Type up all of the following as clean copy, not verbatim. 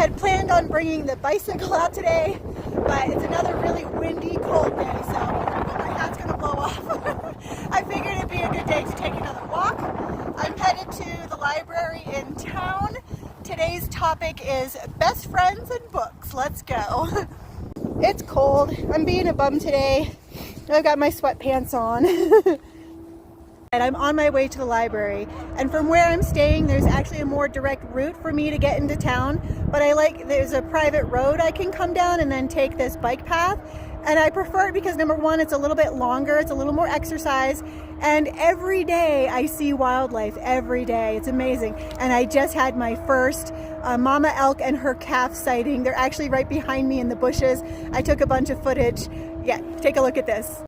had planned on bringing the bicycle out today, but it's another really windy, cold day, so my hat's gonna blow off. I figured it'd be a good day to take another walk. I'm headed to the library in town. Today's topic is best friends and books. Let's go. It's cold. I'm being a bum today. I've got my sweatpants on. And I'm on my way to the library, and from where I'm staying there's actually a more direct route for me to get into town, but there's a private road I can come down and then take this bike path, and I prefer it because number one, it's a little bit longer, it's a little more exercise, and every day I see wildlife. Every day, it's amazing. And I just had my first mama elk and her calf sighting. They're actually right behind me in the bushes. I took a bunch of footage. Yeah, take a look at this.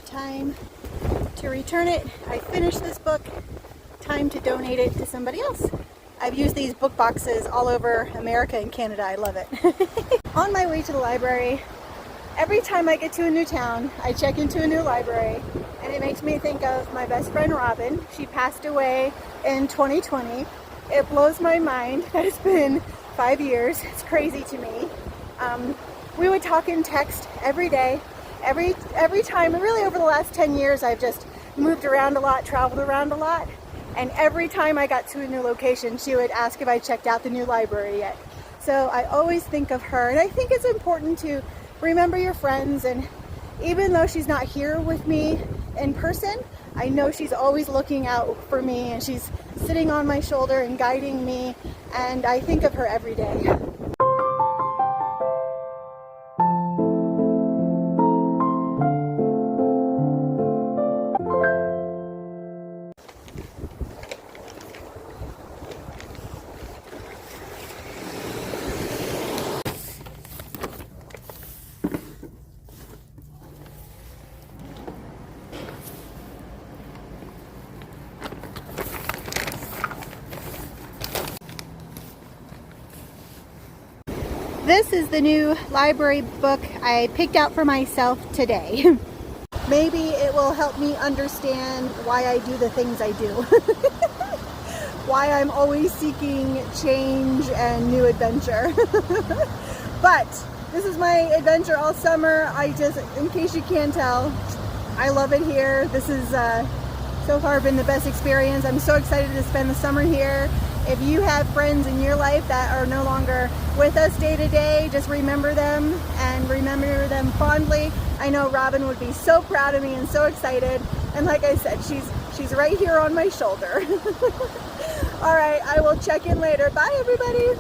Time to return it. I finished this book. Time to donate it to somebody else. I've used these book boxes all over America and Canada. I love it. On my way to the library, every time I get to a new town, I check into a new library, and it makes me think of my best friend Robin. She passed away in 2020. It blows my mind that it's been 5 years. It's crazy to me. We would talk in text every day. Every time, and really over the last 10 years, I've just moved around a lot, traveled around a lot, and every time I got to a new location, she would ask if I checked out the new library yet. So I always think of her, and I think it's important to remember your friends, and even though she's not here with me in person, I know she's always looking out for me, and she's sitting on my shoulder and guiding me, and I think of her every day. This is the new library book I picked out for myself today. Maybe it will help me understand why I do the things I do. Why I'm always seeking change and new adventure. But this is my adventure all summer. In case you can't tell, I love it here. This is so far been the best experience. I'm so excited to spend the summer here. If you have friends in your life that are no longer with us day to day, just remember them and remember them fondly. I know Robin would be so proud of me and so excited. And like I said, she's right here on my shoulder. All right, I will check in later. Bye, everybody.